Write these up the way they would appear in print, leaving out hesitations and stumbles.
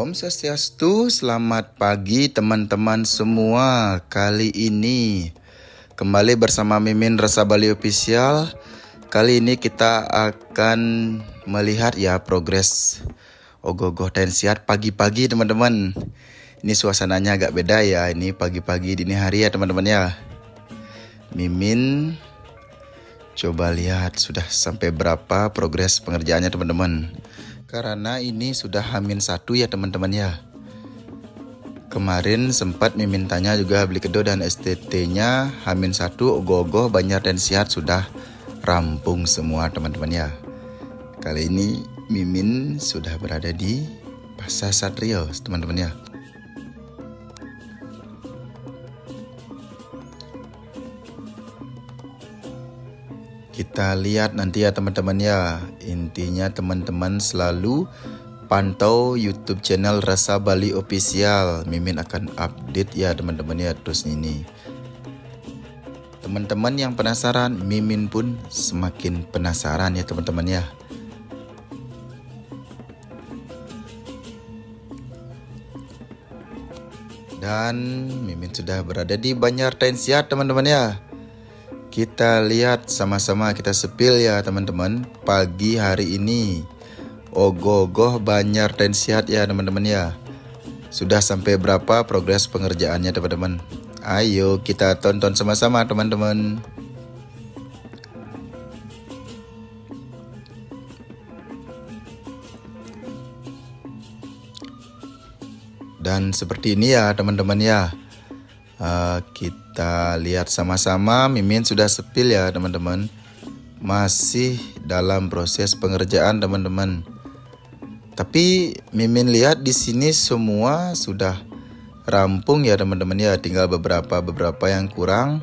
Om Swastiastu, selamat pagi teman-teman semua. Kali ini kembali bersama Mimin Rasa Bali Official. Kali ini kita akan melihat ya progres ogoh-ogoh tensiat pagi-pagi teman-teman. Ini suasananya agak beda ya, ini pagi-pagi dini hari ya teman-teman ya. Mimin coba lihat sudah sampai berapa progres pengerjaannya teman-teman. Karena ini sudah H-1 ya teman-teman ya. Kemarin sempat Mimin tanya juga beli kedo dan STT-nya H-1 ogoh-ogoh Banjar dan Sihat sudah rampung semua teman-teman ya. Kali ini Mimin sudah berada di Pasar Satrio teman-teman ya. Kita lihat nanti ya teman-teman ya. Intinya teman-teman selalu pantau YouTube channel Rasa Bali Official. Mimin akan update ya teman-teman ya terus ini. Teman-teman yang penasaran, Mimin pun semakin penasaran ya teman-teman ya. Dan Mimin sudah berada di Banjar Tensiat teman-teman ya. Kita lihat sama-sama, kita sepil ya teman-teman. Pagi hari ini ogoh-ogoh Banjar Tensiat ya teman-teman ya. Sudah sampai berapa progres pengerjaannya teman-teman? Ayo kita tonton sama-sama teman-teman. Dan seperti ini ya teman-teman ya. Kita lihat sama-sama. Mimin sudah sepil ya teman-teman. Masih dalam proses pengerjaan teman-teman. Tapi Mimin lihat di sini semua sudah rampung ya teman-teman ya. Tinggal beberapa yang kurang.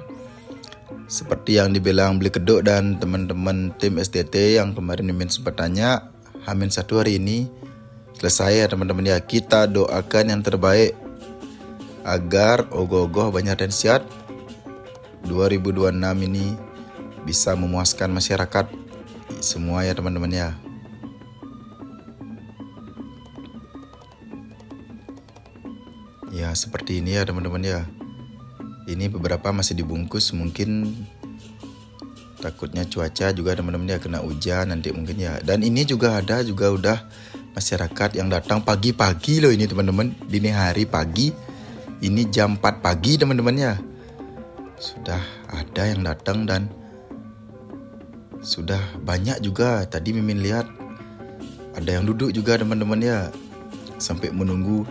Seperti yang dibilang beli kedok dan teman-teman tim STT yang kemarin Mimin sempat tanya. H-1 hari ini selesai ya teman-teman ya. Kita doakan yang terbaik agar ogoh-ogoh Banjar Tensiat 2026 ini bisa memuaskan masyarakat semua ya teman-teman ya. Ya seperti ini ya teman-teman ya. Ini beberapa masih dibungkus, mungkin takutnya cuaca juga teman-teman ya, kena hujan nanti mungkin ya. Dan ini juga ada udah masyarakat yang datang pagi-pagi loh ini teman-teman, dini hari pagi. Ini jam 4 pagi teman-teman ya. Sudah ada yang datang dan sudah banyak juga. Tadi Mimin lihat ada yang duduk juga teman-teman ya. Sampai menunggu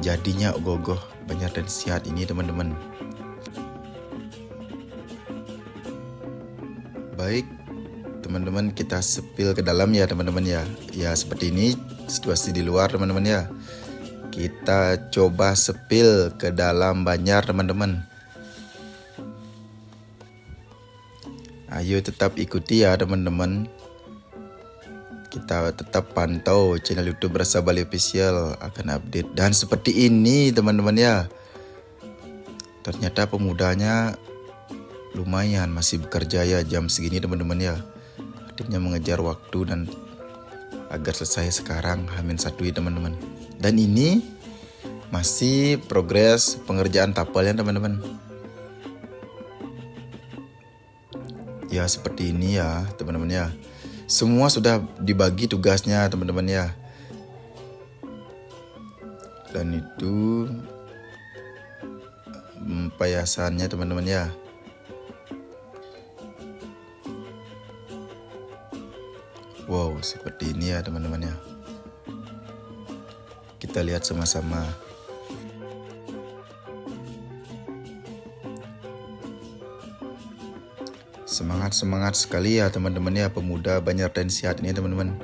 jadinya ogoh-ogoh Banjar Tensiat ini teman-teman. Baik teman-teman, kita sepil ke dalam ya teman-teman ya. Ya seperti ini situasi di luar teman-teman ya. Kita coba sepil ke dalam Banjar teman-teman. Ayo tetap ikuti ya teman-teman. Kita tetap pantau channel YouTube Rasa Bali Official, akan update. Dan seperti ini teman-teman ya. Ternyata pemudanya lumayan masih bekerja ya jam segini teman-teman ya. Artinya mengejar waktu dan agar selesai sekarang H-1 ya teman-teman. Dan ini masih progres pengerjaan tapalnya teman-teman. Ya seperti ini ya teman-teman ya. Semua sudah dibagi tugasnya teman-teman ya. Dan itu payasannya teman-teman ya. Wow, seperti ini ya teman-teman ya. Kita lihat sama-sama. Semangat sekali ya teman-teman ya, pemuda Banjar Tensiat ini teman-teman.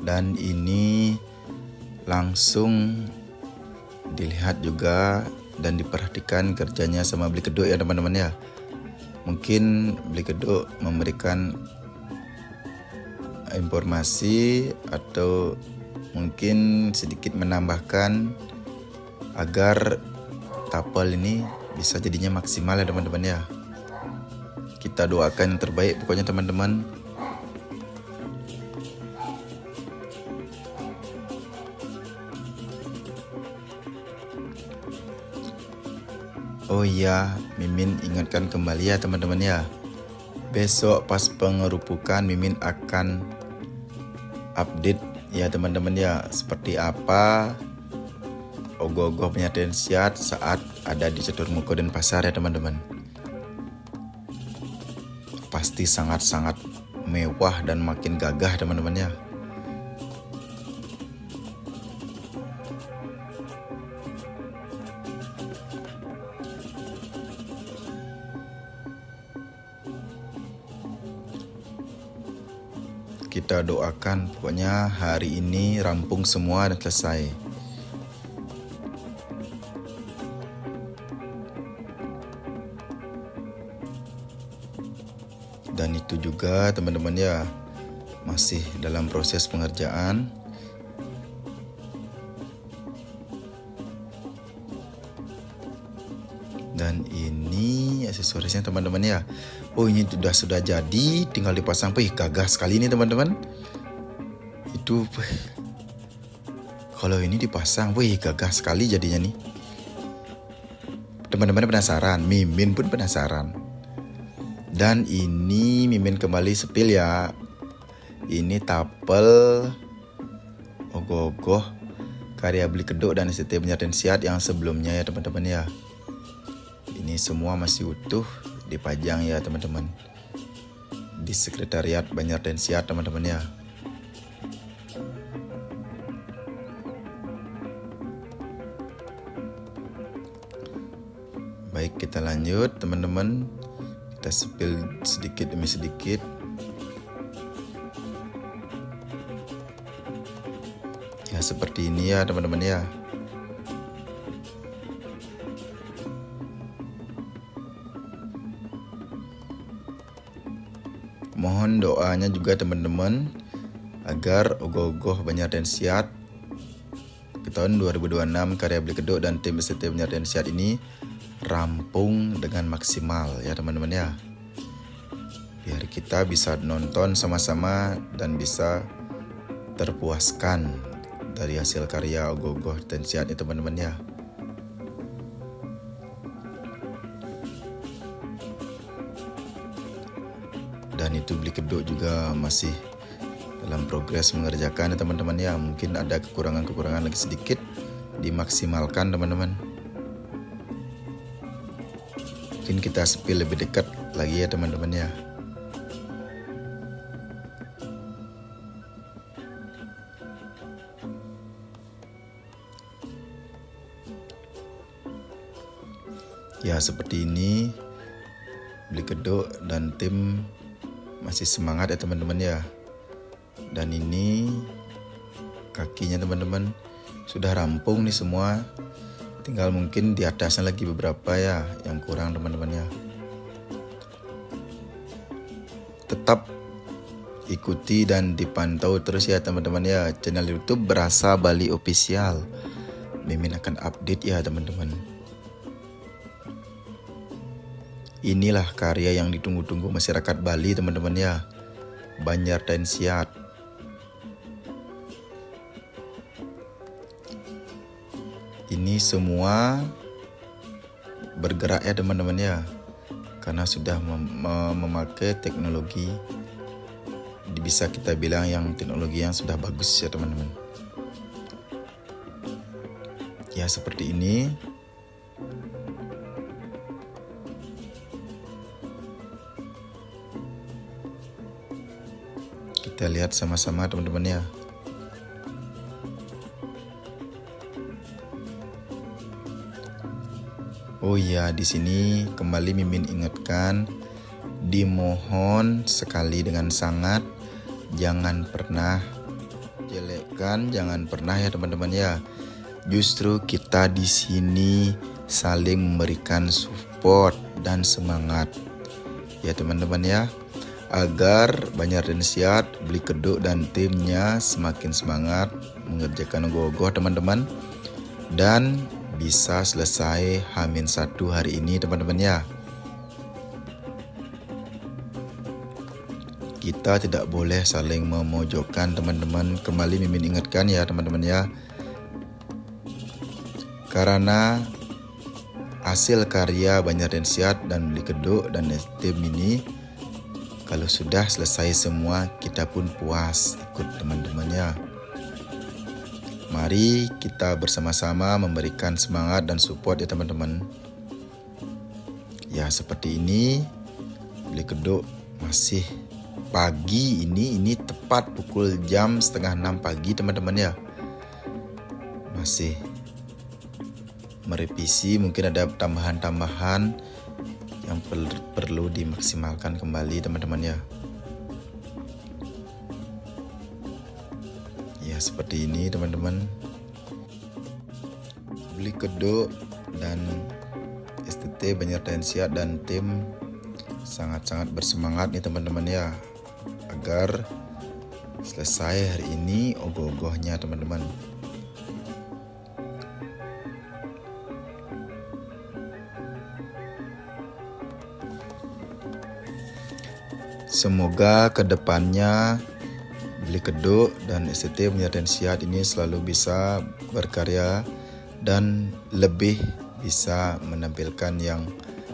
Dan ini langsung dilihat juga dan diperhatikan kerjanya sama beli kedok ya teman-teman ya. Mungkin beli kedok memberikan informasi atau mungkin sedikit menambahkan agar tapal ini bisa jadinya maksimal ya teman-teman ya. Kita doakan yang terbaik pokoknya teman-teman. Oh iya, Mimin ingatkan kembali ya teman-teman ya. Besok pas pengerupukan Mimin akan update ya teman-teman ya, seperti apa ogoh-ogoh penyatensiat saat ada di Catur Moko Denpasar ya teman-teman. Pasti sangat-sangat mewah dan makin gagah teman-teman ya. Kita doakan pokoknya hari ini rampung semua dan selesai. Dan itu juga teman-teman ya, masih dalam proses pengerjaan. Dan ini aksesorisnya teman-teman ya. Oh ini sudah jadi, tinggal dipasang. Wih gagah sekali ini teman-teman. Itu kalau ini dipasang, wih gagah sekali jadinya nih. Teman-teman penasaran, Mimin pun penasaran. Dan ini Mimin kembali sepil ya. Ini tapel ogoh-ogoh karya Beli Kedok dan STT Banjartensiat yang sebelumnya ya teman-teman ya. Ini semua masih utuh dipajang ya teman-teman di sekretariat Banjartensiat teman-teman ya. Baik, kita lanjut teman-teman. Kita sepil sedikit demi sedikit. Ya seperti ini ya teman-teman ya. Mohon doanya juga teman-teman agar ogoh-ogoh Banjartensiat ke tahun 2026 karya Beli Kedok dan tim STT Banjartensiat ini rampung dengan maksimal ya teman-teman ya. Biar kita bisa nonton sama-sama dan bisa terpuaskan dari hasil karya ogoh-ogoh Banjartensiat ya teman-teman ya. Dan itu Beli Kedok juga masih dalam progres mengerjakan ya teman-teman ya. Mungkin ada kekurangan-kekurangan lagi sedikit, dimaksimalkan teman-teman. Mungkin kita sepil lebih dekat lagi ya teman-teman ya. Ya seperti ini Beli Kedok dan tim masih semangat ya teman-teman ya. Dan ini kakinya teman-teman sudah rampung nih semua. Tinggal mungkin di atasnya lagi beberapa ya yang kurang teman-teman ya. Tetap ikuti dan dipantau terus ya teman-teman ya channel YouTube Berasa Bali Official. Mimin akan update ya teman-teman. Inilah karya yang ditunggu-tunggu masyarakat Bali teman-teman ya, Banjartensiat. Ini semua bergerak ya teman-teman ya, karena sudah memakai teknologi, bisa kita bilang yang teknologi yang sudah bagus ya teman-teman. Ya seperti ini. Kita lihat sama-sama teman-teman ya. Oh iya, di sini kembali Mimin ingatkan, dimohon sekali dengan sangat jangan pernah jelekkan, jangan pernah ya teman-teman ya. Justru kita di sini saling memberikan support dan semangat ya teman-teman ya, agar Banjartensiat, Beli Kedok dan timnya semakin semangat mengerjakan ogoh-ogoh teman-teman, dan bisa selesai H-1 hari ini teman-teman ya. Kita tidak boleh saling memojokkan teman-teman. Kembali Mimin ingatkan ya teman-teman ya, karena hasil karya Banjarnesiat dan Beli Keduk dan tim ini, kalau sudah selesai semua, kita pun puas ikut teman-temannya. Mari kita bersama-sama memberikan semangat dan support ya teman-teman. Ya seperti ini, Beli Keduk masih pagi ini tepat pukul jam 5:30 pagi teman-teman ya. Masih merevisi, mungkin ada tambahan-tambahan yang perlu dimaksimalkan kembali teman-teman ya. Ya seperti ini teman-teman. Beli Keduk dan STT Banjarnesiat dan tim sangat-sangat bersemangat nih teman-teman ya, agar selesai hari ini ogoh-ogohnya teman-teman. Semoga kedepannya Beli Keduk dan STT Banjarnesiat ini selalu bisa berkarya dan lebih bisa menampilkan yang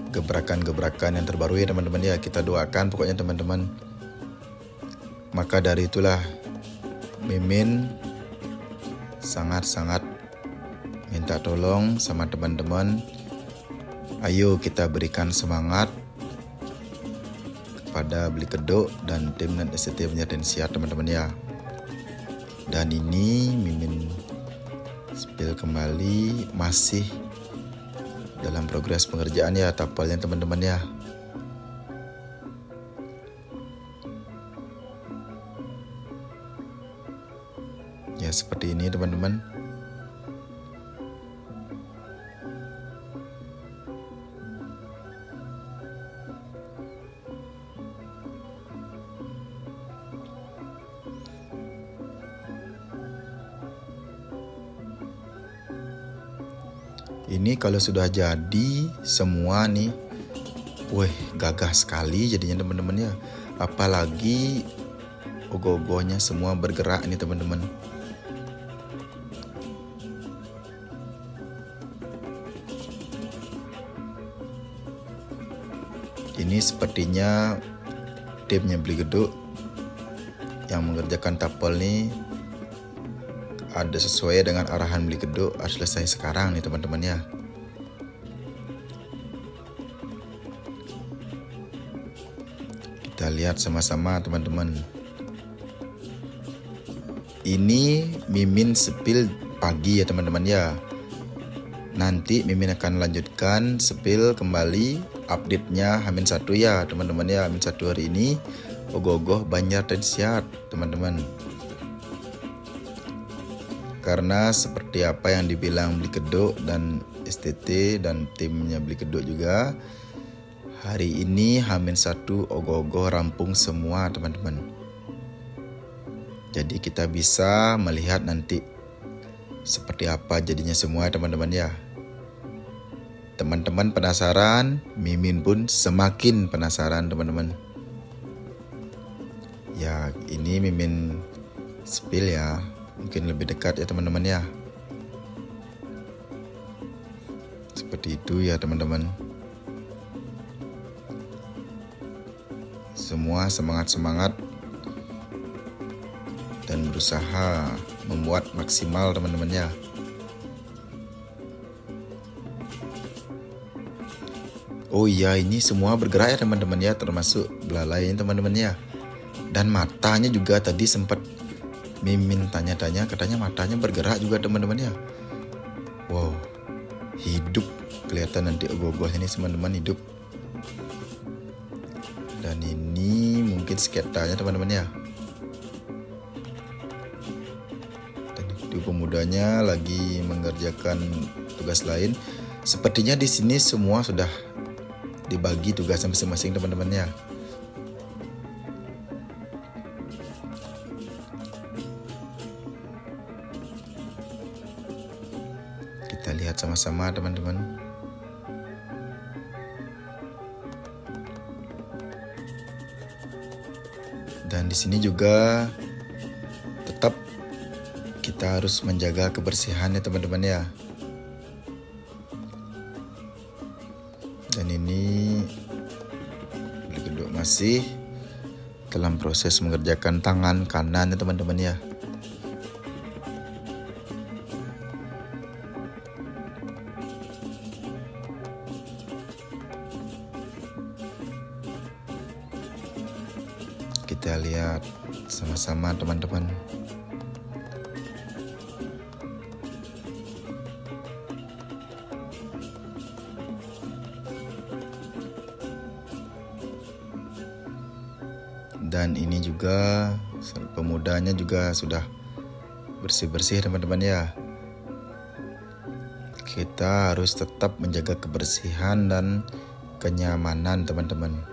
gebrakan-gebrakan yang terbaru ya teman-teman ya. Kita doakan pokoknya teman-teman. Maka dari itulah Mimin sangat-sangat minta tolong sama teman-teman. Ayo kita berikan semangat kepada Beli Keduk dan tim dan STT Banjarnesiat teman-teman ya. Dan ini Mimin spill kembali, masih dalam progres pengerjaan ya tapalnya teman-teman ya. Ya seperti ini teman-teman. Ini kalau sudah jadi semua nih, wih gagah sekali jadinya teman-teman ya. Apalagi ogoh-ogohnya semua bergerak nih teman-teman. Ini sepertinya timnya Beli Keduk yang mengerjakan tapel nih ada sesuai dengan arahan Beli Keduk, harus selesai sekarang nih teman-teman ya. Kita lihat sama-sama teman-teman. Ini Mimin spill pagi ya teman-teman ya. Nanti Mimin akan lanjutkan spill kembali update-nya H-1 ya teman-teman ya. H-1 hari ini ogoh-ogoh Banjarnesiat teman-teman. Karena seperti apa yang dibilang Beli Keduk dan STT dan timnya Beli Keduk juga, hari ini H-1 ogoh-ogoh rampung semua teman-teman. Jadi kita bisa melihat nanti seperti apa jadinya semua teman-teman ya. Teman-teman penasaran, Mimin pun semakin penasaran teman-teman. Ya ini Mimin spill ya, mungkin lebih dekat ya teman-teman ya. Seperti itu ya teman-teman. Semua semangat-semangat dan berusaha membuat maksimal teman-teman ya. Oh iya, ini semua bergerak ya teman-teman ya, termasuk belalainya teman-teman ya. Dan matanya juga tadi sempat Mimin tanya-tanya, katanya matanya bergerak juga teman-teman ya. Wow, hidup kelihatan nanti ogoh-ogohnya ini teman-teman, hidup. Dan ini mungkin sketanya teman-teman ya. Dan itu pemudanya lagi mengerjakan tugas lain. Sepertinya di sini semua sudah dibagi tugasnya masing-masing teman-teman ya. Kita lihat sama-sama teman-teman. Dan di sini juga tetap kita harus menjaga kebersihan ya teman-teman ya. masih dalam proses mengerjakan tangan kanan ya teman-teman ya. Kita lihat sama-sama teman-teman. Dan ini juga pemudanya juga sudah bersih-bersih teman-teman ya. Kita harus tetap menjaga kebersihan dan kenyamanan teman-teman.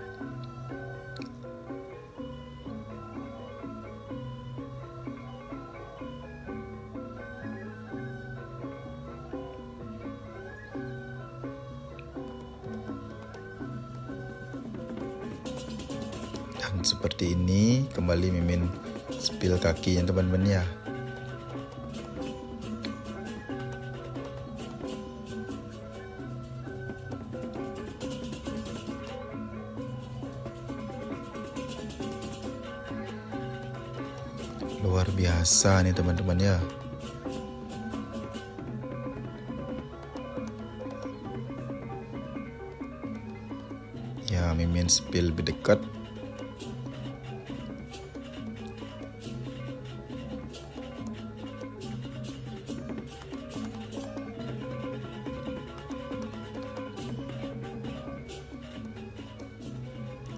Dan seperti ini kembali Mimin spill kakinya teman-teman ya. Luar biasa nih teman-teman ya. Ya, Mimin spill lebih dekat.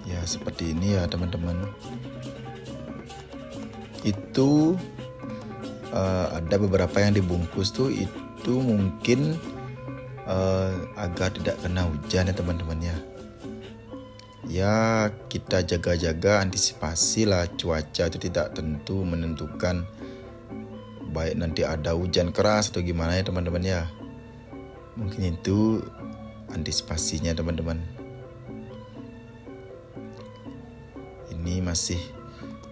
Ya, seperti ini ya teman-teman. Itu ada beberapa yang dibungkus tuh itu mungkin agar tidak kena hujan ya teman-teman ya. Ya, kita jaga-jaga, antisipasi lah, cuaca itu tidak tentu menentukan baik nanti ada hujan keras atau gimana ya teman-teman ya. Mungkin itu antisipasinya teman-teman. Ini masih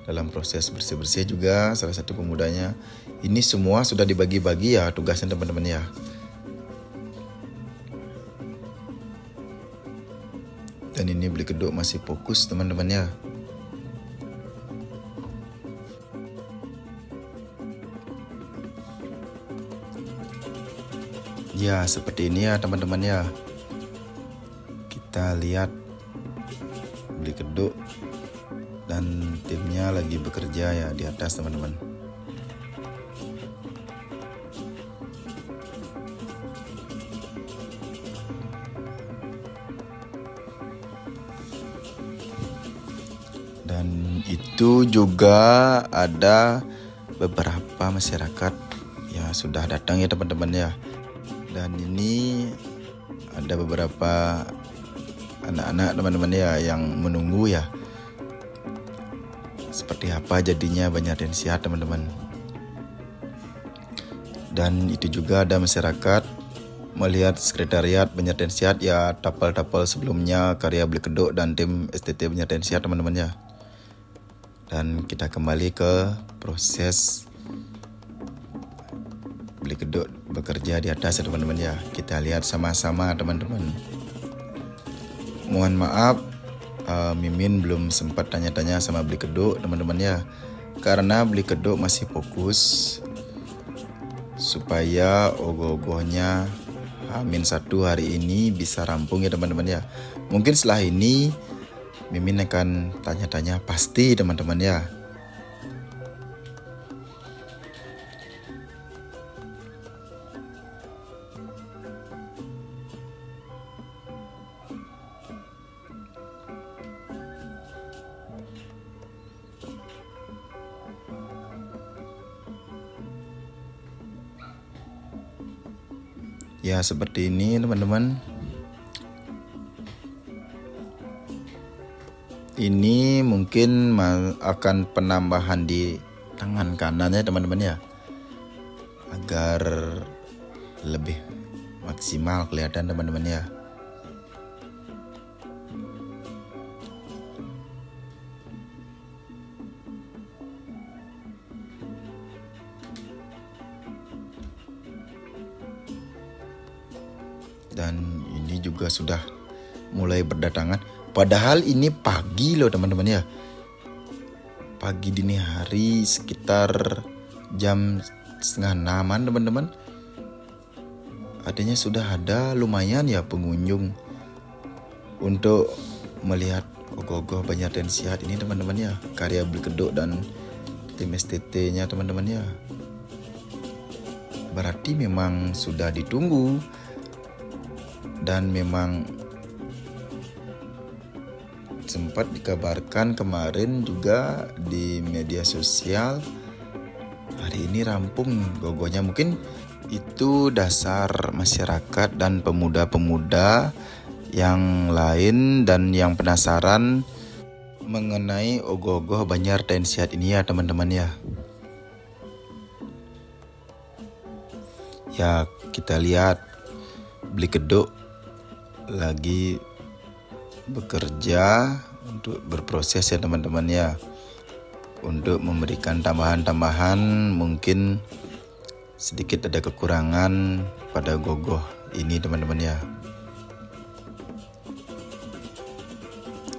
dalam proses bersih-bersih juga salah satu pemudanya. Ini semua sudah dibagi-bagi ya tugasnya teman-teman ya. Dan ini Beli Kedok masih fokus teman-teman ya. Ya, seperti ini ya teman-teman ya. Kita lihat Beli Kedok dan timnya lagi bekerja ya di atas teman-teman. Dan itu juga ada beberapa masyarakat ya sudah datang ya teman-teman ya. Dan ini ada beberapa anak-anak teman-teman ya yang menunggu ya. Seperti apa jadinya Banjarnesiat teman-teman. Dan itu juga ada masyarakat melihat sekretariat Banjarnesiat ya, tapal-tapal sebelumnya karya Beli Kedok dan tim STT Banjarnesiat teman-teman ya. Dan kita kembali ke proses Beli Kedok bekerja di atas ya teman-teman ya. Kita lihat sama-sama teman-teman. Mohon maaf Mimin belum sempat tanya-tanya sama Beli Kedok teman-teman ya. Karena Beli Kedok masih fokus supaya ogoh-ogohnya H-1 hari ini bisa rampung ya teman-teman ya. Mungkin setelah ini Mimin akan tanya-tanya pasti teman-teman ya. Ya, seperti ini teman-teman. Ini mungkin akan penambahan di tangan kanan ya teman-teman ya. Agar lebih maksimal kelihatan teman-teman ya. Dan ini juga sudah mulai berdatangan. Padahal ini pagi loh teman-teman ya. Pagi dini hari sekitar jam 5:30 teman-teman. Artinya sudah ada lumayan ya pengunjung untuk melihat ogoh-ogoh Banjar Tensiat ini teman-teman ya. Karya Bli Kedok dan tim STT-nya teman-teman ya. Berarti memang sudah ditunggu dan memang sempat dikabarkan kemarin juga di media sosial hari ini rampung gogohnya. Mungkin itu dasar masyarakat dan pemuda-pemuda yang lain dan yang penasaran mengenai ogoh-ogoh Banjar Tensiat ini ya teman-teman ya. Ya kita lihat Bli Kedok lagi bekerja untuk berproses ya teman-teman ya, untuk memberikan tambahan-tambahan. Mungkin sedikit ada kekurangan pada gogoh ini teman-teman ya.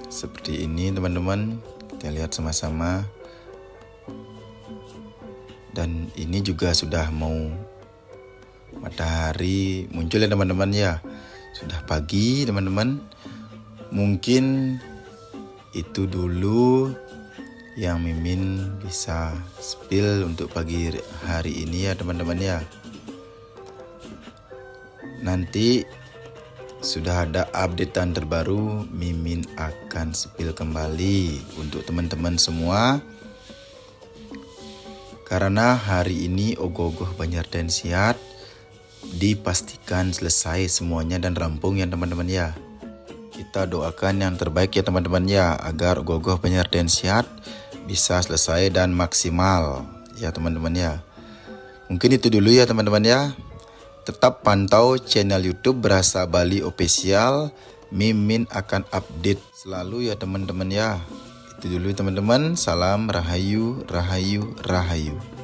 Seperti ini teman-teman, kita lihat sama-sama. Dan ini juga sudah mau matahari muncul ya teman-teman ya. Sudah pagi teman-teman. Mungkin itu dulu yang Mimin bisa spill untuk pagi hari ini ya teman-teman ya. Nanti sudah ada updatean terbaru, Mimin akan spill kembali untuk teman-teman semua. Karena hari ini ogoh-ogoh Banjar Tensiat dipastikan selesai semuanya dan rampung ya teman-teman ya. Kita doakan yang terbaik ya teman-teman ya, agar ogoh-ogoh Banjar Tensiat bisa selesai dan maksimal ya teman-teman ya. Mungkin itu dulu ya teman-teman ya. Tetap pantau channel YouTube Berasa Bali Official. Mimin akan update selalu ya teman-teman ya. Itu dulu teman-teman. Salam Rahayu, Rahayu, Rahayu.